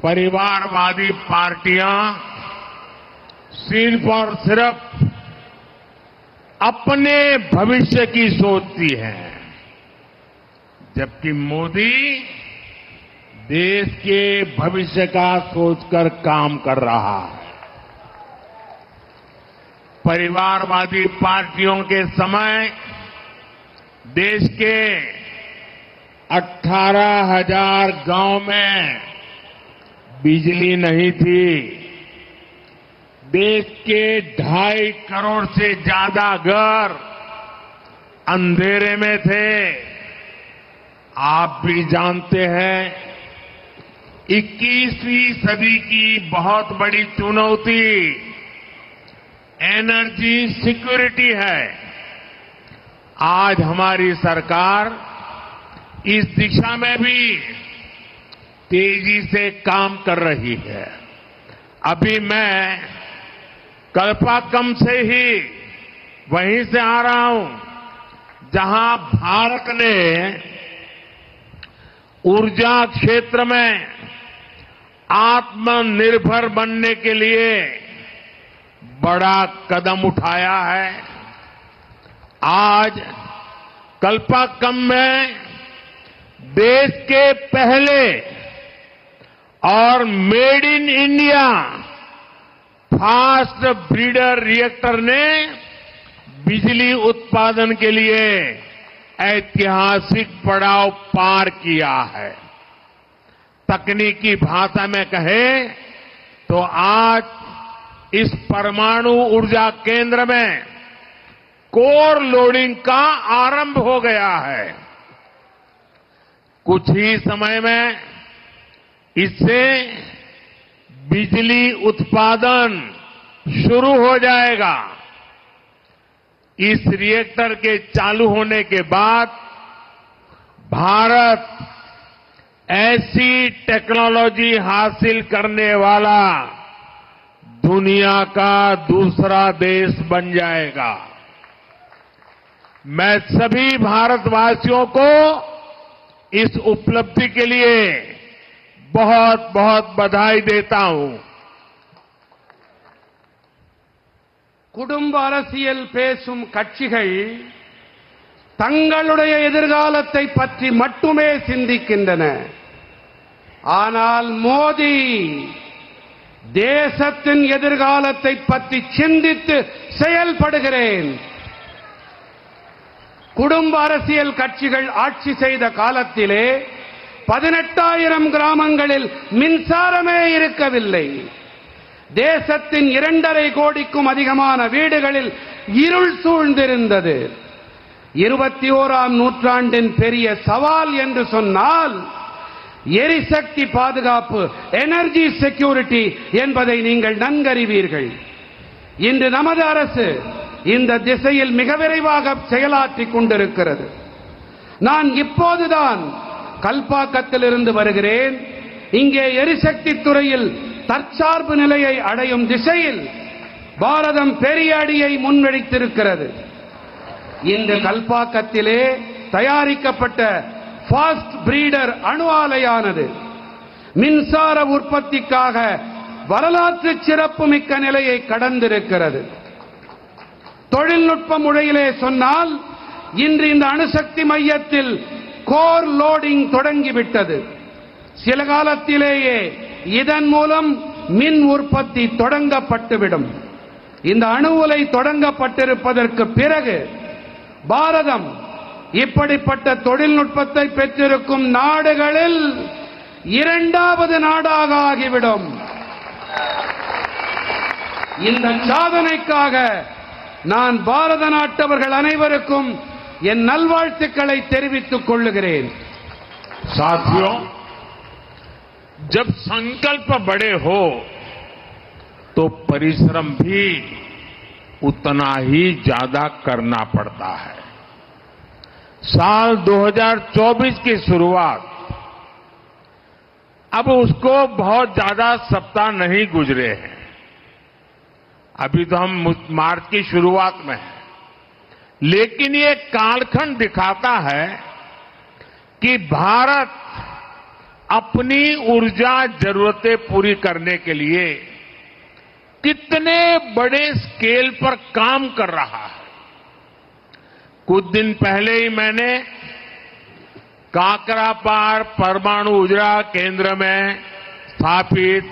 परिवारवादी पार्टियां सिर्फ और सिर्फ अपने भविष्य की सोचती हैं, जबकि मोदी देश के भविष्य का सोचकर काम कर रहा है। परिवारवादी पार्टियों के समय देश के 18,000 गांव में बिजली नहीं थी। देश के 2.5 करोड़ से ज्यादा घर अंधेरे में थे। आप भी जानते हैं 21वीं सदी की बहुत बड़ी चुनौती एनर्जी सिक्योरिटी है। आज हमारी सरकार इस दिशा में भी तेजी से काम कर रही है। अभी मैं कल्पाकम से ही वहीं से आ रहा हूं जहां भारत ने ऊर्जा क्षेत्र में आत्मनिर्भर बनने के लिए बड़ा कदम उठाया है। आज कल्पाकम में देश के पहले और made in India fast breeder reactor ने बिजली उत्पादन के लिए ऐतिहासिक पड़ाव पार किया है। तकनीकी भाषा में कहें तो आज इस परमाणु ऊर्जा केंद्र में कोर लोडिंग का आरंभ हो गया है। कुछ ही समय में इससे बिजली उत्पादन शुरू हो जाएगा। इस रिएक्टर के चालू होने के बाद भारत ऐसी टेक्नोलॉजी हासिल करने वाला दुनिया का दूसरा देश बन जाएगा। मैं सभी भारतवासियों को इस उपलब्धि के लिए बहुत बहुत बधाई देता हूं। குடும்ப அரசியல் பேசும் கட்சிகள் தங்களுடைய எதிர்காலத்தை பற்றி மட்டுமே சிந்திக்கின்றன. ஆனால் மோடி தேசத்தின் எதிர்காலத்தை பற்றி சிந்தித்து செயல்படுகிறேன். குடும்ப அரசியல் கட்சிகள் ஆட்சி செய்த காலத்திலே 18,000 கிராமங்களில் மின்சாரமே இருக்கவில்லை. தேசத்தின் 2.5 கோடிக்கும் அதிகமான வீடுகளில் இருள் சூழ்ந்திருந்தது. 21ஆம் நூற்றாண்டின் பெரிய சவால் என்று சொன்னால் எரிசக்தி பாதுகாப்பு, எனர்ஜி செக்யூரிட்டி என்பதை நீங்கள் நன்கறிவீர்கள். இன்று நமது அரசு இந்த திசையில் மிக விரைவாக செயலாற்றிக் கொண்டிருக்கிறது. நான் இப்போதுதான் கல்பாக்கத்திலிருந்து வருகிறேன். இங்கே எரிசக்தி துறையில் தற்சார்பு நிலையை அடையும் திசையில் பாரதம் பெரிய அடியை முன்வைத்திருக்கிறது. இந்த கல்பாக்கத்திலே தயாரிக்கப்பட்ட ஃபாஸ்ட் பிரீடர் அணு ஆலையானது மின்சார உற்பத்திக்காக வரலாற்று சிறப்புமிக்க நிலையை கடந்திருக்கிறது. தொழில்நுட்ப முறையிலே சொன்னால் இன்று இந்த அணுசக்தி மையத்தில் கோர் லோடிங் தொடங்கிவிட்டது. சில காலத்திலேயே இதன் மூலம் மின் உற்பத்தி தொடங்கப்பட்டுவிடும். இந்த அணு உலை தொடங்கப்பட்டிருப்பதற்கு பிறகு பாரதம் இப்படிப்பட்ட தொழில்நுட்பத்தை பெற்றிருக்கும் நாடுகளில் 2வது நாடாக ஆகிவிடும். இந்த சாதனைக்காக நான் பாரத நாட்டவர்கள் அனைவருக்கும் என் நல்வாழ்த்துக்களை தெரிவித்துக் கொள்ளுகிறேன். साथियों, जब संकल्प बड़े हो तो परिश्रम भी उतना ही ज्यादा करना पड़ता है। साल 2024 की शुरुआत अब उसको बहुत ज्यादा सप्ताह नहीं गुजरे हैं। अभी तो हम मार्च की शुरुआत में हैं, लेकिन ये कालखंड दिखाता है कि भारत अपनी ऊर्जा जरूरतें पूरी करने के लिए कितने बड़े स्केल पर काम कर रहा है। कुछ दिन पहले ही मैंने काकरापार परमाणु ऊर्जा केंद्र में स्थापित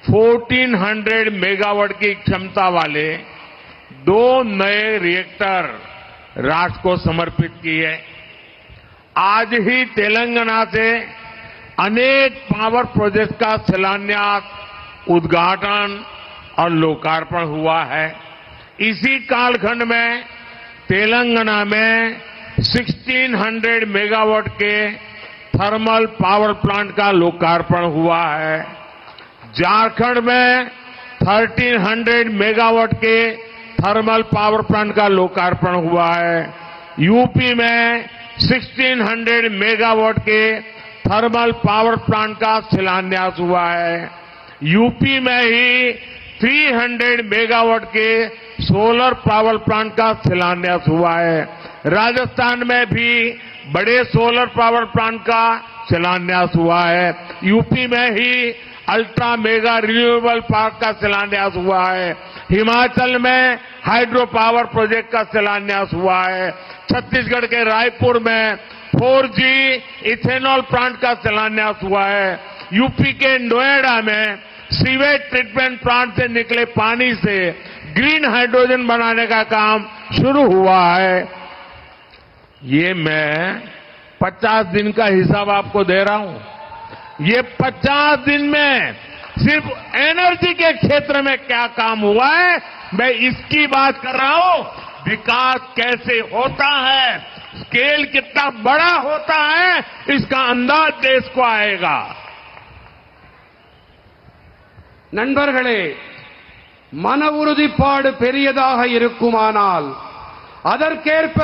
1400 मेगावाट की क्षमता वाले 2 नए रिएक्टर राष्ट्र को समर्पित किए। आज ही तेलंगाना से अनेक पावर प्रोजेक्ट का शिलान्यास, उद्घाटन और लोकार्पण हुआ है। इसी कालखंड में तेलंगाना में 1600 मेगावाट के थर्मल पावर प्लांट का लोकार्पण हुआ है। झारखंड में 1300 मेगावाट के थर्मल पावर प्लांट का लोकार्पण हुआ है। यूपी में 1600 मेगावाट के थर्मल पावर प्लांट का शिलान्यास हुआ है। यूपी में ही 300 मेगावाट के सोलर पावर प्लांट का शिलान्यास हुआ है। राजस्थान में भी बड़े सोलर पावर प्लांट का शिलान्यास हुआ है। यूपी में ही अल्ट्रा मेगा रिन्यूएबल पार्क का शिलान्यास हुआ है। हिमाचल में हाइड्रो पावर प्रोजेक्ट का शिलान्यास हुआ है। छत्तीसगढ़ के रायपुर में 4G इथेनॉल प्लांट का शिलान्यास हुआ है। यूपी के नोएडा में सीवेज ट्रीटमेंट प्लांट से निकले पानी से ग्रीन हाइड्रोजन बनाने का काम शुरू हुआ है। ये मैं 50 दिन का हिसाब आपको दे रहा हूं। ये 50 दिन में सिर्फ एनर्जी के क्षेत्र में क्या काम हुआ है, मैं इसकी बात कर रहा हूं। विकास कैसे होता है, स्केल कितना बड़ा होता है, इसका अंदाज देश को आएगा। நண்பர்களே, மன உறுதிப்பாடு பெரியதாக இருக்குமானால் அதற்கேற்ப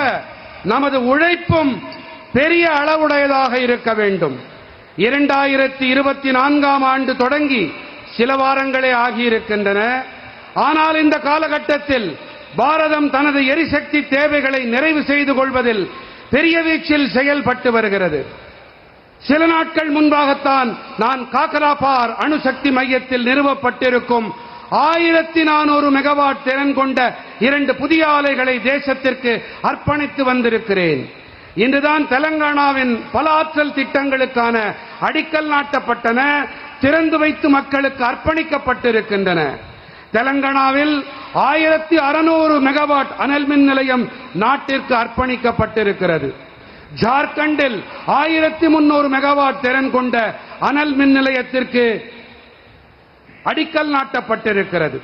நமது உழைப்பும் பெரிய அளவுடையதாக இருக்க வேண்டும். 2024ஆம் ஆண்டு தொடங்கி சில வாரங்களே ஆகியிருக்கின்றன. ஆனால் இந்த காலகட்டத்தில் பாரதம் தனது எரிசக்தி தேவைகளை நிறைவு செய்து கொள்வதில் பெரிய வீச்சில் செயல்பட்டு வருகிறது. சில நாட்கள் முன்பாகத்தான் நான் காக்கராபார் அணுசக்தி மையத்தில் நிறுவப்பட்டிருக்கும் 1400 மெகாவாட் திறன் கொண்ட 2 புதிய ஆலைகளை தேசத்திற்கு அர்ப்பணித்து வந்திருக்கிறேன். இன்றுதான் தெலங்கானாவின் பல ஆற்றல் திட்டங்களுக்கான அடிக்கல் நாட்டப்பட்டன, திறந்து வைத்து மக்களுக்கு அர்ப்பணிக்கப்பட்டிருக்கின்றன. தெலங்கானாவில் 1600 மெகாவாட் அனல் மின் நிலையம் நாட்டிற்கு அர்ப்பணிக்கப்பட்டிருக்கிறது. ஜார்க்கண்டில் 1300 மெகாவாட் திறன் கொண்ட அனல் மின் நிலையத்திற்கு அடிக்கல் நாட்டப்பட்டிருக்கிறது.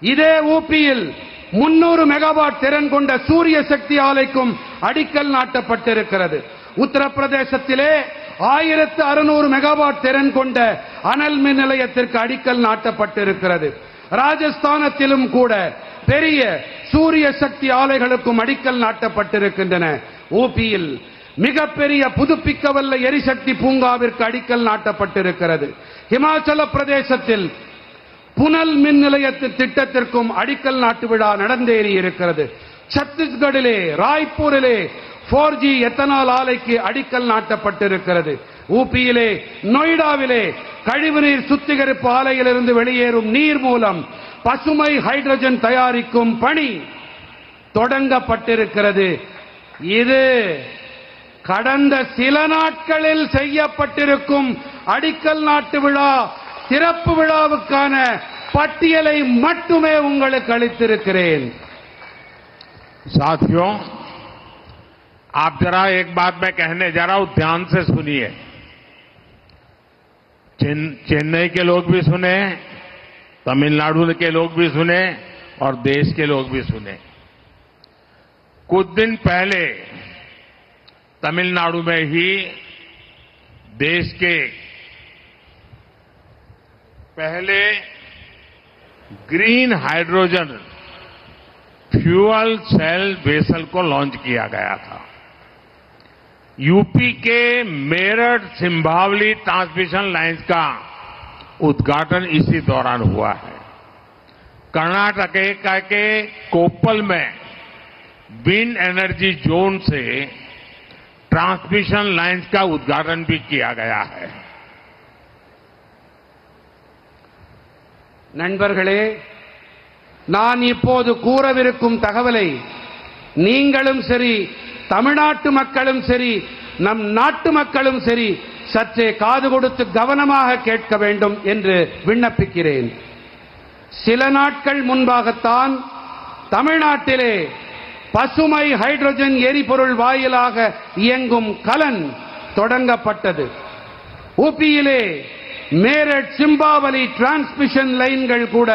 இதே ஊபியில் 300 மெகாவாட் திறன் கொண்ட சூரிய சக்தி ஆலைக்கும் அடிக்கல் நாட்டப்பட்டிருக்கிறது. உத்தரப்பிரதேசத்திலே 1600 மெகாவாட் திறன் கொண்ட அனல் மின் நிலையத்திற்கு அடிக்கல் நாட்டப்பட்டிருக்கிறது. ராஜஸ்தானத்திலும் கூட பெரிய சூரிய சக்தி ஆலைகளுக்கும் அடிக்கல் நாட்டப்பட்டிருக்கின்றன. ஊபியில் மிகப்பெரிய புதுப்பிக்கவல்ல எரிசக்தி பூங்காவிற்கு அடிக்கல் நாட்டப்பட்டிருக்கிறது. இமாச்சல பிரதேசத்தில் புனல் மின் நிலையத்தின் திட்டத்திற்கும் அடிக்கல் நாட்டு விழா நடந்தேறி இருக்கிறது. சத்தீஸ்கடிலே ராய்ப்பூரிலே 4G எத்தனால் ஆலைக்கு அடிக்கல் நாட்டப்பட்டிருக்கிறது. ஊபியிலே நொய்டாவிலே கழிவுநீர் சுத்திகரிப்பு ஆலையிலிருந்து வெளியேறும் நீர் மூலம் பசுமை ஹைட்ரஜன் தயாரிக்கும் பணி தொடங்கப்பட்டிருக்கிறது. இது கடந்த சில நாட்களில் செய்யப்பட்டிருக்கும் அடிக்கல் நாட்டு விழா சிறப்பு விழாவுக்கான பட்டியலை மட்டுமே உங்களுக்கு அளித்திருக்கிறேன். साथियों, आप जरा एक बात मैं कहने जा रहा हूं, ध्यान से सुनिए। चेन्नई के लोग भी सुने, तमिलनाडु के लोग भी सुने और देश के लोग भी सुने। कुछ दिन पहले तमिलनाडु में ही देश के पहले green hydrogen fuel cell vessel को लॉन्च किया गया था। यूपी के मेरठ सिंभावली ट्रांसमिशन लाइन्स का उद्घाटन इसी दौरान हुआ है। कर्नाटक के कोप्पल में विंड एनर्जी जोन से ट्रांसमिशन लाइन्स का उद्घाटन भी किया गया है। நண்பர்களே, நான் இப்போது கூறவிருக்கும் தகவலை நீங்களும் சரி, தமிழ்நாட்டு மக்களும் சரி, நம் நாட்டு மக்களும் சரி சற்றே காது கொடுத்து கவனமாக கேட்க வேண்டும் என்று விண்ணப்பிக்கிறேன். சில நாட்கள் முன்பாகத்தான் தமிழ்நாட்டிலே பசுமை ஹைட்ரஜன் எரிபொருள் வாயிலாக இயங்கும் கலன் தொடங்கப்பட்டது. ஊபியிலே மேரட் சிம்பாவலி டிரான்ஸ்மிஷன் லைன்கள் கூட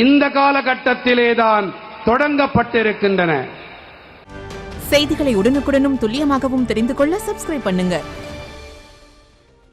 இந்த காலகட்டத்திலேதான் தொடங்கப்பட்டிருக்கின்றன. செய்திகளை உடனுக்குடனும் துல்லியமாகவும் தெரிந்து கொள்ள சப்ஸ்கிரைப் பண்ணுங்க.